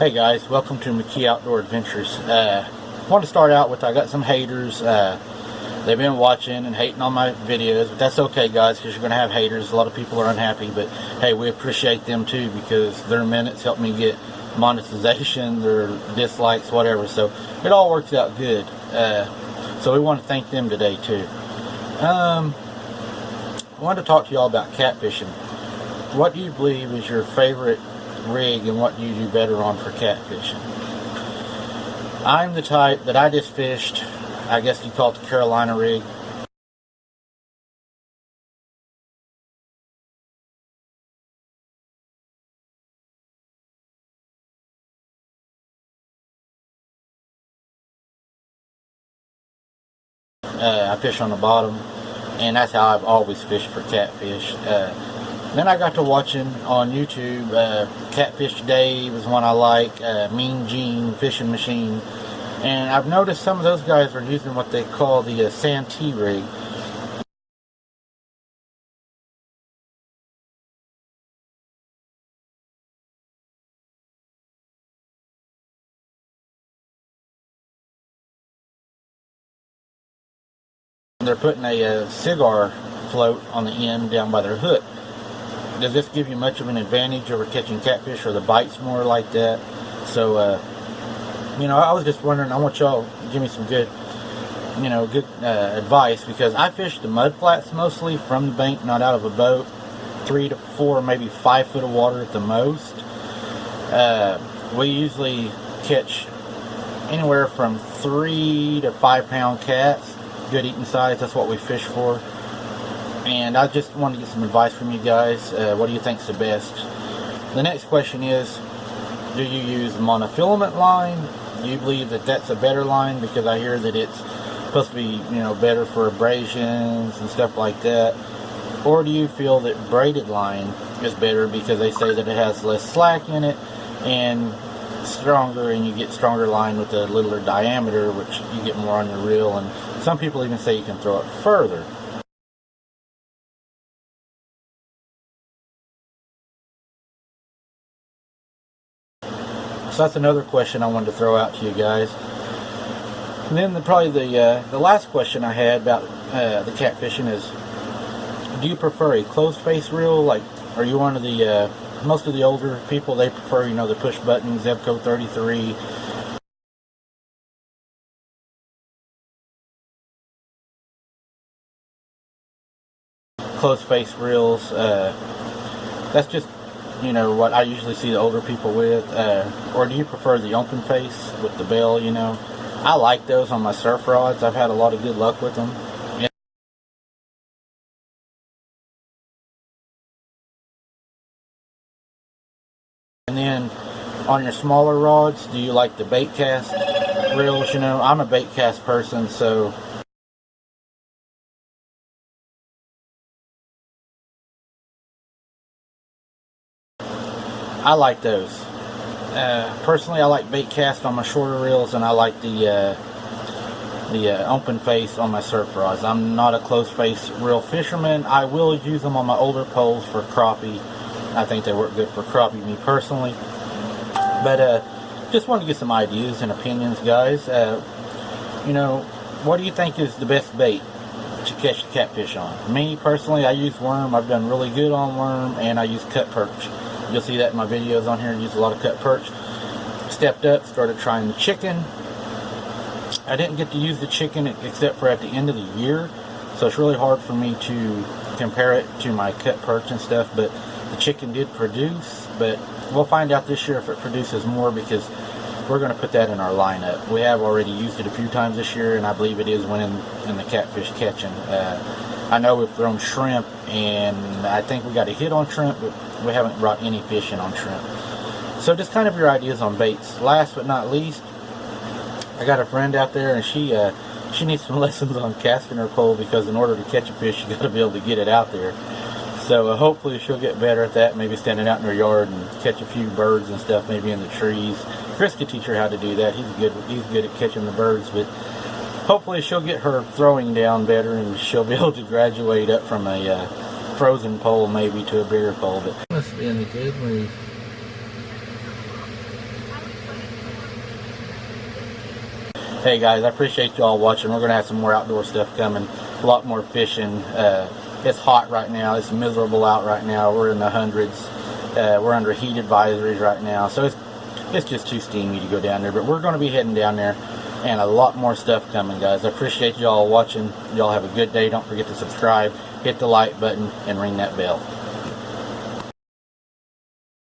Hey guys, welcome to McKee Outdoor Adventures. I want to start out with, I got some haters. They've been watching and hating on my videos, but that's okay guys, because you're going to have haters. A lot of people are unhappy, but hey, we appreciate them too, because their minutes help me get monetization, their dislikes, whatever, so it all works out good. So we want to thank them today too. I wanted to talk to y'all about catfishing. What do you believe is your favorite rig, and what do you do better on for catfishing? I'm the type that I just fished, I guess you call it the Carolina rig. I fish on the bottom, and that's how I've always fished for catfish. Then I got to watching on YouTube, Catfish Dave is one I like, Mean Gene Fishing Machine, and I've noticed some of those guys are using what they call the Santee rig. They're putting a cigar float on the end down by their hook. Does this give you much of an advantage over catching catfish, or the bites more like that? So, I was just wondering, I want y'all to give me some good, advice, because I fish the mud flats mostly from the bank, not out of a boat. 3 to 4, maybe 5 foot of water at the most. We usually catch anywhere from 3 to 5 pound cats, good eating size. That's what we fish for. And I just want to get some advice from you guys. What do you think's the best? The next question is, do you use monofilament line? Do you believe that that's a better line? Because I hear that it's supposed to be, better for abrasions and stuff like that. Or do you feel that braided line is better because they say that it has less slack in it and stronger, and you get stronger line with a littler diameter, which you get more on your reel, and some people even say you can throw it further. So that's another question I wanted to throw out to you guys. And then probably the last question I had about the catfishing is, do you prefer a closed face reel? Like, are you one of the most of the older people, they prefer the push button Zebco 33? Closed face reels. That's just what I usually see the older people with. Or do you prefer the open face with the bell? I like those on my surf rods. I've had a lot of good luck with them. And then on your smaller rods, do you like the bait cast reels? I'm a bait cast person, so I like those. Personally, I like bait cast on my shorter reels, and I like the open face on my surf rods. I'm not a closed face reel fisherman. I will use them on my older poles for crappie. I think they work good for crappie, me personally. But just wanted to get some ideas and opinions, guys. What do you think is the best bait to catch catfish on? Me personally, I use worm. I've done really good on worm, and I use cut perch. You'll see that in my videos on here. I use a lot of cut perch. Stepped up, started trying the chicken. I didn't get to use the chicken except for at the end of the year, so it's really hard for me to compare it to my cut perch and stuff, but the chicken did produce. But we'll find out this year if it produces more, because we're going to put that in our lineup. We have already used it a few times this year, and I believe it is winning in the catfish catching. I know we've thrown shrimp, and I think we got a hit on shrimp, but we haven't brought any fish in on shrimp. So just kind of your ideas on baits. Last but not least, I got a friend out there, and she needs some lessons on casting her pole, because in order to catch a fish, you got to be able to get it out there. So hopefully she'll get better at that, maybe standing out in her yard and catch a few birds and stuff, maybe in the trees. Chris could teach her how to do that. He's good at catching the birds, but hopefully she'll get her throwing down better, and she'll be able to graduate up from a frozen pole maybe to a bigger pole. But must be in a good mood. Hey guys, I appreciate y'all watching. We're going to have some more outdoor stuff coming. A lot more fishing. It's hot right now. It's miserable out right now. We're in the hundreds. We're under heat advisories right now. So it's just too steamy to go down there. But we're going to be heading down there. And a lot more stuff coming, guys. I appreciate y'all watching. Y'all have a good day. Don't forget to subscribe, hit the like button, and ring that bell.